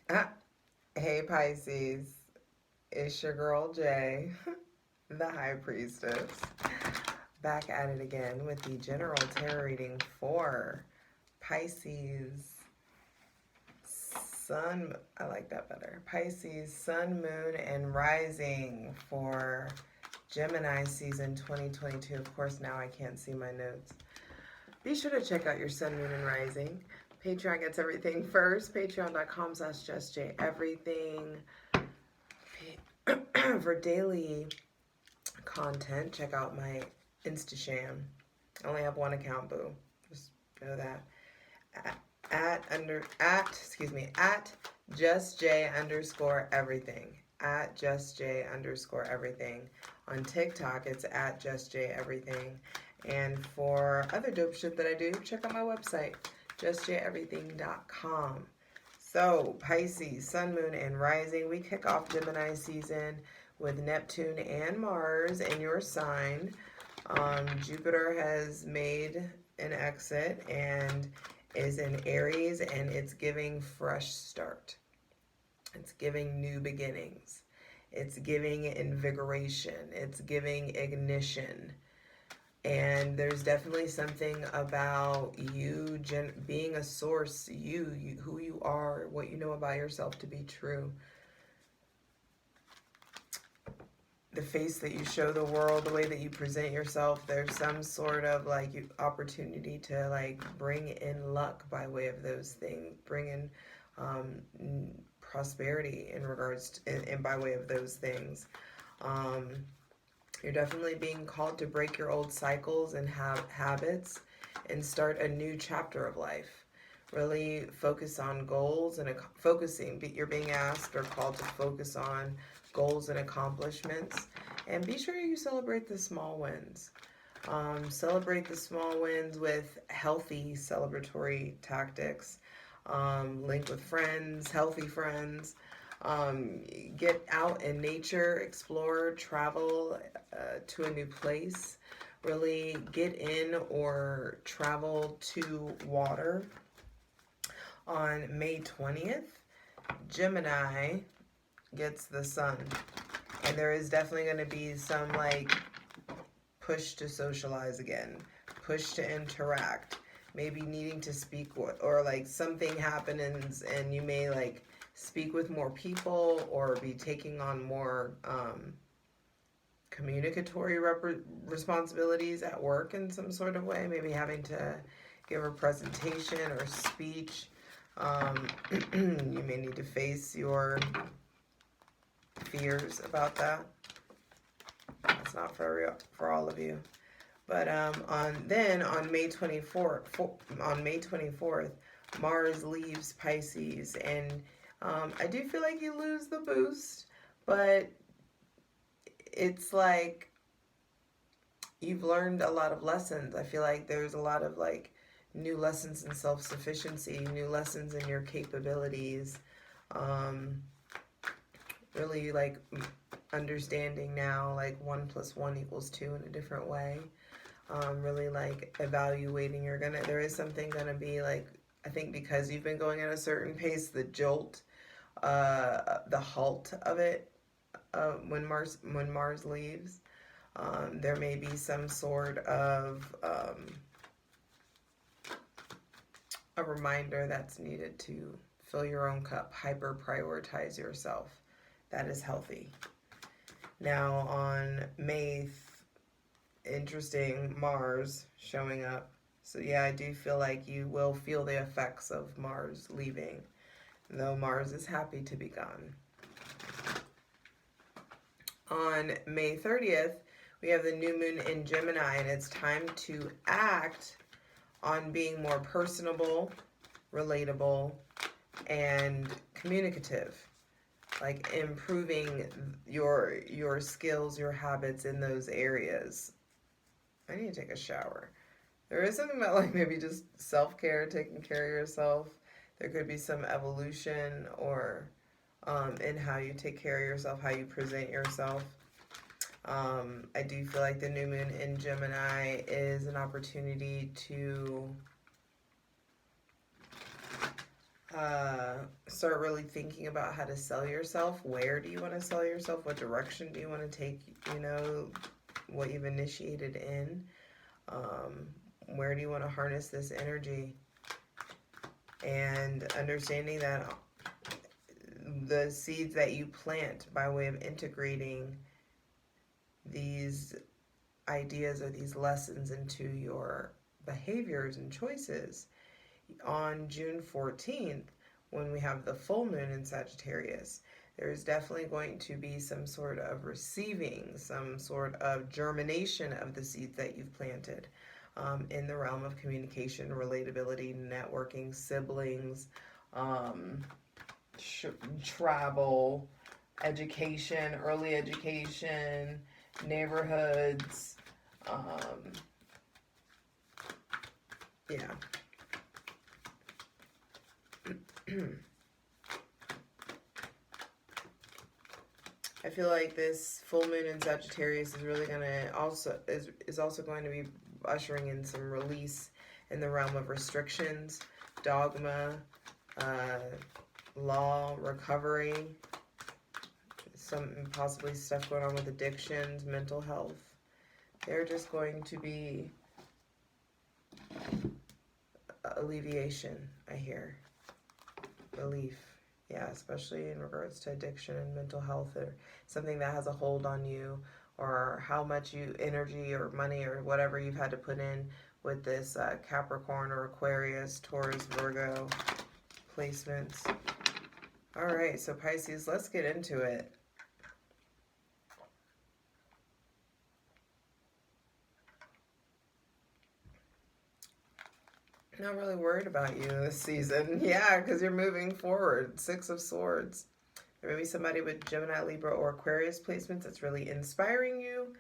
Ah, hey Pisces, it's your girl Jay, the High Priestess, back at it again with the general tarot reading for Pisces Sun. I like that better. Pisces Sun, Moon, and Rising for Gemini season 2022. Of course, now I can't see my notes. Be sure to check out your Sun, Moon, and Rising. Patreon gets everything first. Patreon.com/justjeverything. For daily content, check out my Instasham. I only have one account, boo. Just know that. At justj_everything. At justj_everything. On TikTok, it's at justjeverything. And for other dope shit that I do, check out my website, justjeverything.com. So, Pisces, Sun, Moon, and Rising. We kick off Gemini season with Neptune and Mars in your sign. Jupiter has made an exit and is in Aries, and it's giving fresh start. It's giving new beginnings. It's giving invigoration. It's giving ignition. And there's definitely something about you being a source, you, who you are, what you know about yourself to be true. The face that you show the world, the way that you present yourself, there's some sort of like opportunity to like bring in luck by way of those things, bring in prosperity in regards to, and by way of those things. You're definitely being called to break your old cycles and habits and start a new chapter of life. Really focus on goals and you're being asked or called to focus on goals and accomplishments. And be sure you celebrate the small wins. Celebrate the small wins with healthy celebratory tactics. Link with friends, healthy friends. Get out in nature, explore, travel to a new place. Really get in or travel to water. On May 20th, Gemini gets the sun. And there is definitely going to be some like push to socialize again, push to interact, maybe needing to speak with, or like something happens and you may like speak with more people or be taking on more communicatory responsibilities at work in some sort of way, maybe having to give a presentation or speech. You may need to face your fears about that. It's not for all of you. But on May 24th, Mars leaves Pisces, and I do feel like you lose the boost, but it's like you've learned a lot of lessons. I feel like there's a lot of like new lessons in self-sufficiency, new lessons in your capabilities. Really like understanding now like 1 + 1 = 2 in a different way. Really like evaluating. There is something gonna be like, I think because you've been going at a certain pace, the jolt, the halt of it, when Mars leaves, there may be some sort of a reminder that's needed to fill your own cup, hyper prioritize yourself. That is healthy. Now on May, interesting, Mars showing up. So yeah, I do feel like you will feel the effects of Mars leaving, though Mars is happy to be gone. On May 30th, we have the new moon in Gemini, and it's time to act on being more personable, relatable, and communicative. Like improving your skills, your habits in those areas. I need to take a shower. There is something about like maybe just self-care, taking care of yourself. There could be some evolution or in how you take care of yourself, how you present yourself. I do feel like the new moon in Gemini is an opportunity to Start really thinking about how to sell yourself. Where do you want to sell yourself? What direction do you want to take, you know, what you've initiated in? Where do you want to harness this energy? And understanding that the seeds that you plant by way of integrating these ideas or these lessons into your behaviors and choices on June 14th, when we have the full moon in Sagittarius, there's definitely going to be some sort of receiving, some sort of germination of the seeds that you've planted in the realm of communication, relatability, networking, siblings, travel, education, early education, neighborhoods, yeah. I feel like this full moon in Sagittarius is really going to also is also going to be ushering in some release in the realm of restrictions, dogma, law, recovery, some possibly stuff going on with addictions, mental health. They're just going to be alleviation, I hear. Relief. Yeah, especially in regards to addiction and mental health, or something that has a hold on you, or how much energy or money or whatever you've had to put in with this Capricorn or Aquarius, Taurus, Virgo placements. All right, so Pisces, let's get into it. Not really worried about you this season. Yeah, because you're moving forward. Six of Swords. There may be somebody with Gemini, Libra, or Aquarius placements that's really inspiring you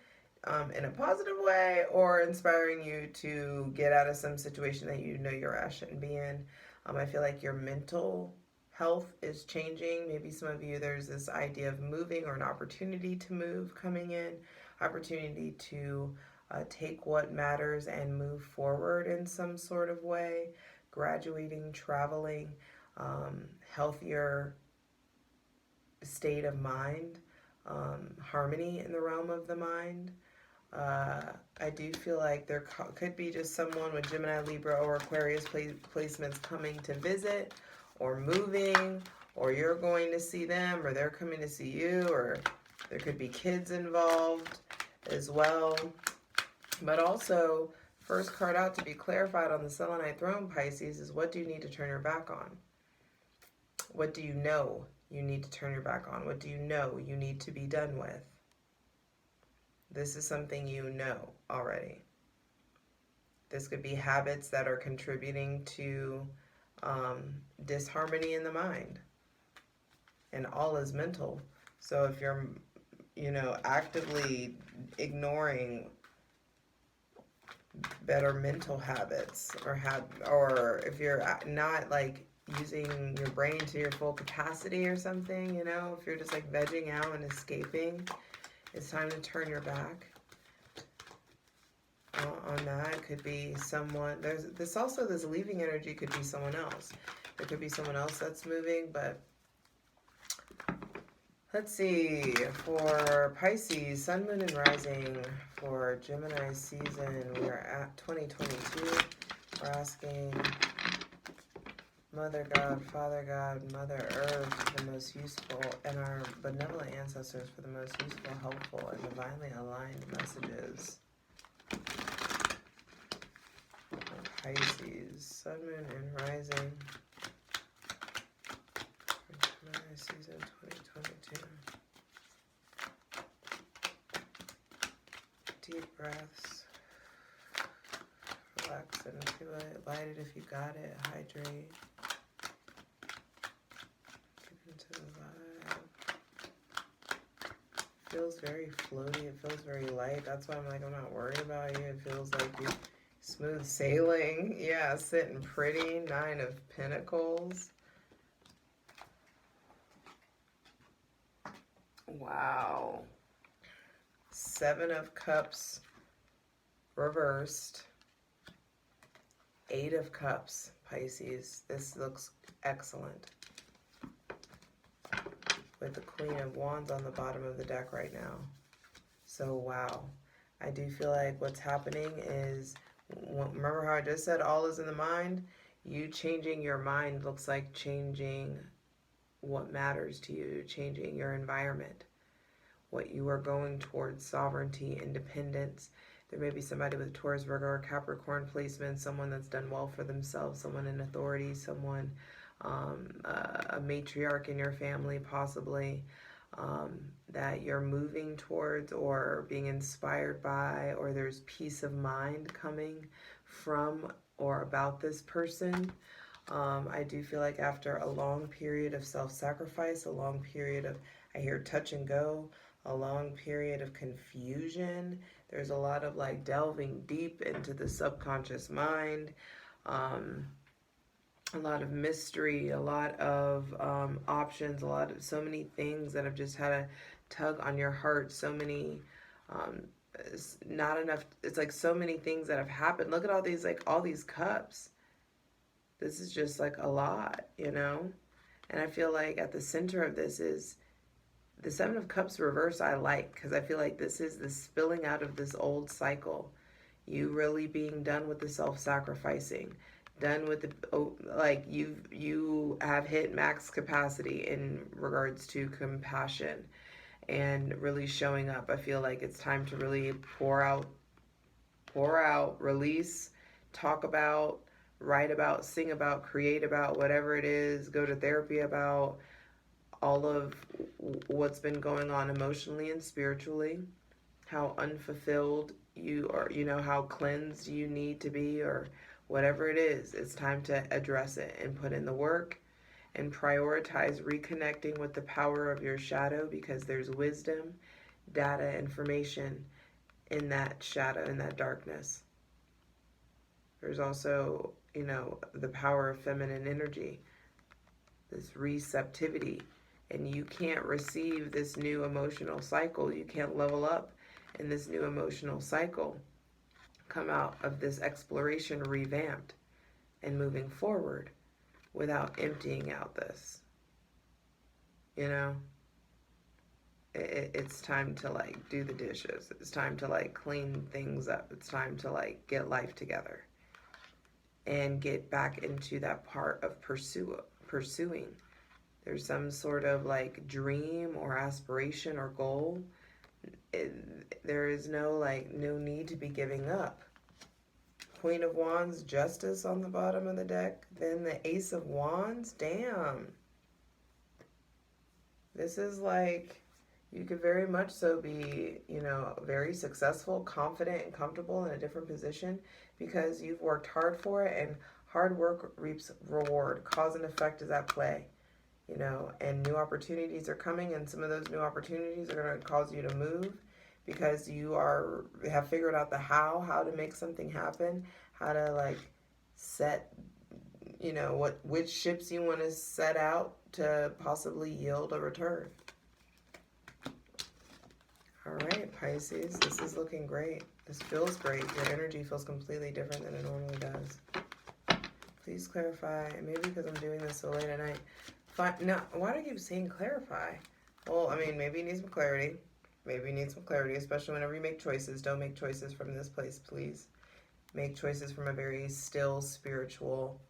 in a positive way, or inspiring you to get out of some situation that you know your ass shouldn't be in. I feel like your mental health is changing. Maybe some of you, there's this idea of moving or an opportunity to move coming in, opportunity to take what matters and move forward in some sort of way, graduating, traveling, healthier state of mind, harmony in the realm of the mind. I do feel like there could be just someone with Gemini, Libra, or Aquarius placements coming to visit, or moving, or you're going to see them, or they're coming to see you, or there could be kids involved as well. But also, first card out to be clarified on the Selenite throne, Pisces, is what do you need to turn your back on? What do you know you need to turn your back on? What do you know you need to be done with? This is something you know already. This could be habits that are contributing to disharmony in the mind. And all is mental. So if you're, actively ignoring better mental habits, or if you're not like using your brain to your full capacity or something, if you're just like vegging out and escaping, it's time to turn your back on that. It could be someone, this leaving energy could be someone else. There could be someone else that's moving, but let's see, for Pisces, Sun, Moon, and Rising, for Gemini season, we are at 2022. We're asking Mother God, Father God, Mother Earth for the most useful, and our benevolent ancestors for the most useful, helpful, and divinely aligned messages. For Pisces, Sun, Moon, and Rising, for Gemini season 2022. Deep breaths. Relax into it. Light it if you got it. Hydrate. Get into the vibe. Feels very floaty. It feels very light. That's why I'm not worried about you. It feels like you're smooth sailing. Yeah, sitting pretty. 9 of Pentacles. Wow. 7 of Cups reversed. 8 of Cups Pisces. This looks excellent. With the Queen of Wands on the bottom of the deck right now. So, wow. I do feel like what's happening is, remember how I just said all is in the mind? You changing your mind looks like changing what matters to you, changing your environment, what you are going towards, sovereignty, independence. There may be somebody with Taurus, Virgo, or Capricorn placement, someone that's done well for themselves, someone in authority, someone, a matriarch in your family possibly, that you're moving towards or being inspired by, or there's peace of mind coming from or about this person. I do feel like after a long period of self-sacrifice, a long period of, I hear touch and go, a long period of confusion. There's a lot of like delving deep into the subconscious mind, a lot of mystery, a lot of options, so many things that have just had a tug on your heart, so many, not enough, it's like so many things that have happened. Look at all these cups. This is just like a lot, you know? And I feel like at the center of this is the Seven of Cups reverse. I like, because I feel like this is the spilling out of this old cycle. You really being done with the self-sacrificing, done with the, like you have hit max capacity in regards to compassion and really showing up. I feel like it's time to really pour out, release, talk about, write about, sing about, create about, whatever it is, go to therapy about all of what's been going on emotionally and spiritually, how unfulfilled you are, you know, how cleansed you need to be, or whatever it is. It's time to address it and put in the work and prioritize reconnecting with the power of your shadow, because there's wisdom, data, information in that shadow, in that darkness. There's also, you know, the power of feminine energy, this receptivity. And you can't receive this new emotional cycle. You can't level up in this new emotional cycle, come out of this exploration revamped and moving forward without emptying out this. You know? It's time to like do the dishes. It's time to like clean things up. It's time to like get life together and get back into that part of pursuing. There's some sort of like dream or aspiration or goal. There is no need to be giving up. Queen of Wands, Justice on the bottom of the deck. Then the Ace of Wands. Damn. This is like, you could very much so be, you know, very successful, confident, and comfortable in a different position because you've worked hard for it, and hard work reaps reward. Cause and effect is at play. You know, and new opportunities are coming, and some of those new opportunities are going to cause you to move because you have figured out the how to make something happen, how to like set, you know, which ships you want to set out to possibly yield a return. All right, Pisces, this is looking great. This feels great. Your energy feels completely different than it normally does. Please clarify, maybe because I'm doing this so late at night. No, why do I keep saying clarify? Well, I mean, maybe you need some clarity. Maybe you need some clarity, especially whenever you make choices. Don't make choices from this place, please. Make choices from a very still, spiritual,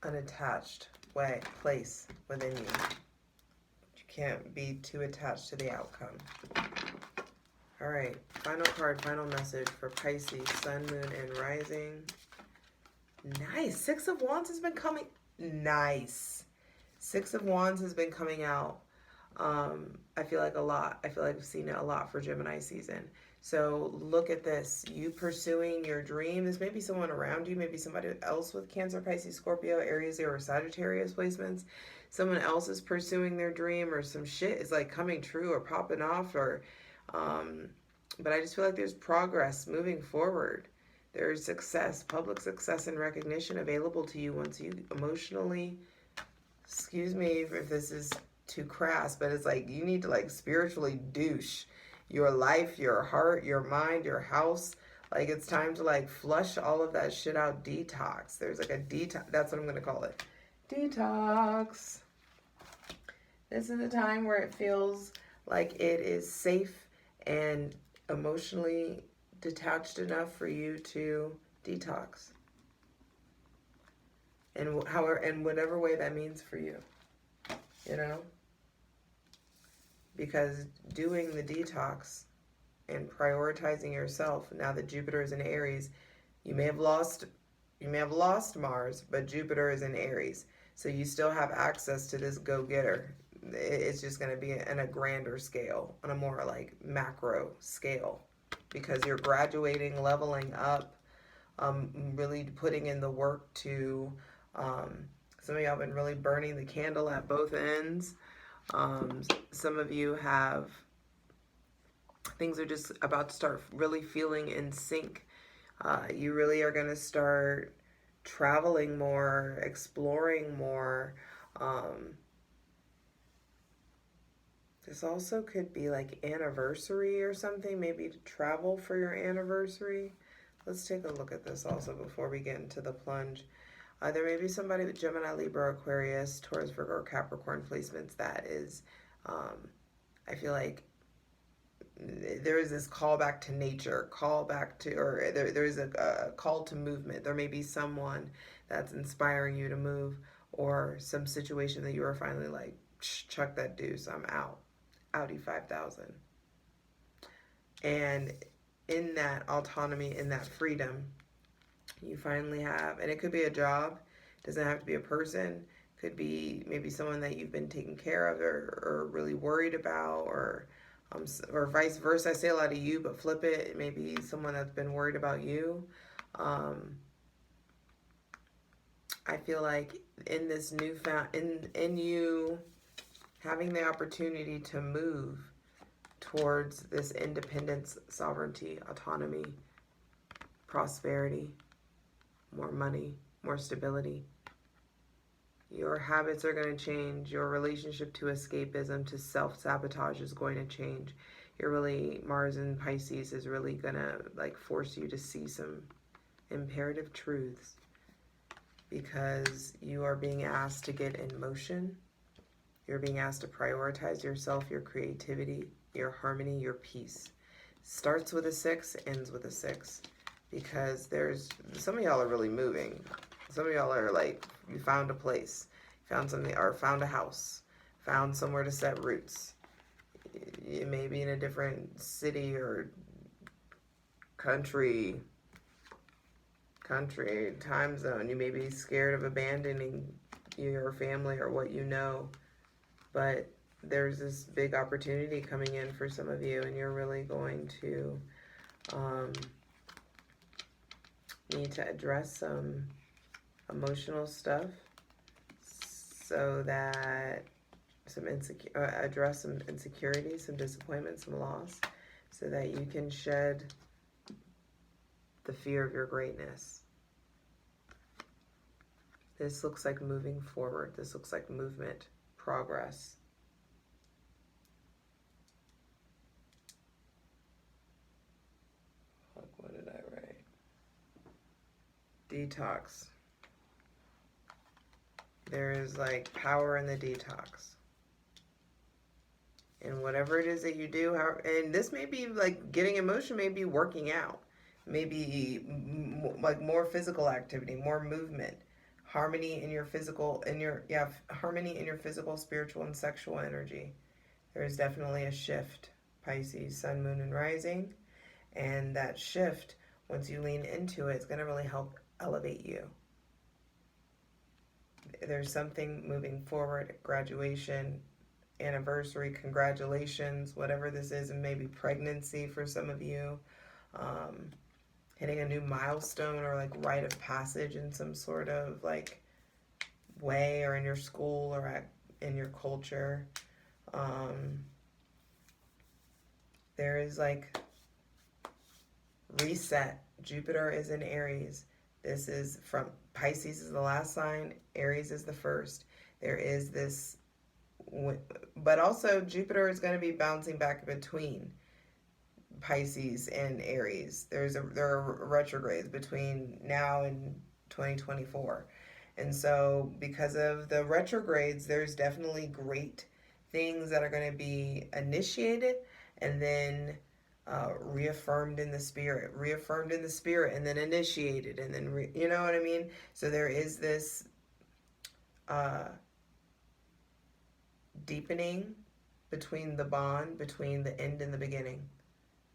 unattached place within you. You can't be too attached to the outcome. All right, final card, final message for Pisces, Sun, Moon, and Rising. Nice. Six of Wands has been coming. Nice. Six of Wands has been coming out. I feel like a lot. I feel like I've seen it a lot for Gemini season. So look at this. You pursuing your dream. This may be someone around you. Maybe somebody else with Cancer, Pisces, Scorpio, Aries, or Sagittarius placements. Someone else is pursuing their dream, or some shit is like coming true or popping off. Or, but I just feel like there's progress moving forward. There's success, public success and recognition available to you once you emotionally, excuse me if this is too crass, but it's like you need to like spiritually douche your life, your heart, your mind, your house. Like it's time to like flush all of that shit out, detox. There's like a detox, that's what I'm going to call it. Detox. This is a time where it feels like it is safe and emotionally detached enough for you to detox. And however, in whatever way that means for you, you know? Because doing the detox and prioritizing yourself, now that Jupiter is in Aries, you may have lost Mars, but Jupiter is in Aries. So you still have access to this go-getter. It's just going to be in a grander scale, on a more like macro scale, because you're graduating, leveling up, really putting in the work to, some of y'all have been really burning the candle at both ends. Some of you have, things are just about to start really feeling in sync. You really are going to start traveling more, exploring more. This also could be like anniversary or something, maybe to travel for your anniversary. Let's take a look at this also before we get into the plunge. There may be somebody with Gemini, Libra, Aquarius, Taurus, Virgo, or Capricorn placements that is, I feel like there is this call back to nature, call back to, or there is a call to movement. There may be someone that's inspiring you to move, or some situation that you are finally like, chuck that deuce, I'm out. Audi 5000. And in that autonomy, in that freedom, you finally have, and it could be a job, doesn't have to be a person, could be maybe someone that you've been taking care of or really worried about, or vice versa. I say a lot of you, but flip it, maybe someone that's been worried about you. I feel like in this newfound, in you having the opportunity to move towards this independence, sovereignty, autonomy, prosperity, more money, more stability. Your habits are going to change. Your relationship to escapism, to self-sabotage is going to change. You're really, Mars in Pisces is really going to like force you to see some imperative truths, because you are being asked to get in motion. You're being asked to prioritize yourself, your creativity, your harmony, your peace. Starts with a 6, ends with a 6. Because there's, some of y'all are really moving. Some of y'all are like, you found a place, found something, or found a house, found somewhere to set roots. You may be in a different city or country, time zone. You may be scared of abandoning your family or what you know, but there's this big opportunity coming in for some of you, and you're really going to need to address some emotional stuff, so that address some insecurity, some disappointment, some loss, so that you can shed the fear of your greatness. This looks like moving forward. This looks like movement, progress. What did I write? Detox. There is like power in the detox. And whatever it is that you do, and this may be like getting emotion, may be working out, maybe like more physical activity, more movement, harmony in your physical, harmony in your physical, spiritual, and sexual energy. There is definitely a shift, Pisces, sun, moon, and rising. And that shift, once you lean into it, it's going to really help elevate you. There's something moving forward, graduation, anniversary, congratulations, whatever this is, and maybe pregnancy for some of you, hitting a new milestone or like rite of passage in some sort of like way, or in your school or in your culture. There is like reset. Jupiter is in Aries. This is from Pisces is the last sign, Aries is the first. There is this, but also Jupiter is going to be bouncing back between Pisces and Aries. There are retrogrades between now and 2024. And so because of the retrogrades, there's definitely great things that are going to be initiated and then reaffirmed in the spirit, and then initiated, and then you know what I mean. So there is this uh, deepening between the bond between the end and the beginning,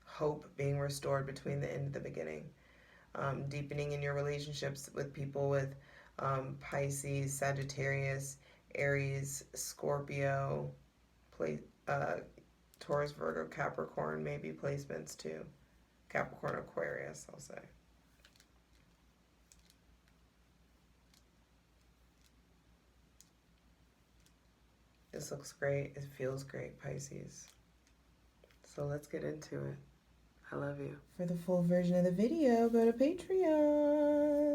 hope being restored between the end and the beginning, deepening in your relationships with people with Pisces, Sagittarius, Aries, Scorpio, uh, Taurus, Virgo, Capricorn, maybe placements too. Capricorn, Aquarius, I'll say. This looks great. It feels great, Pisces. So let's get into it. I love you. For the full version of the video, go to Patreon.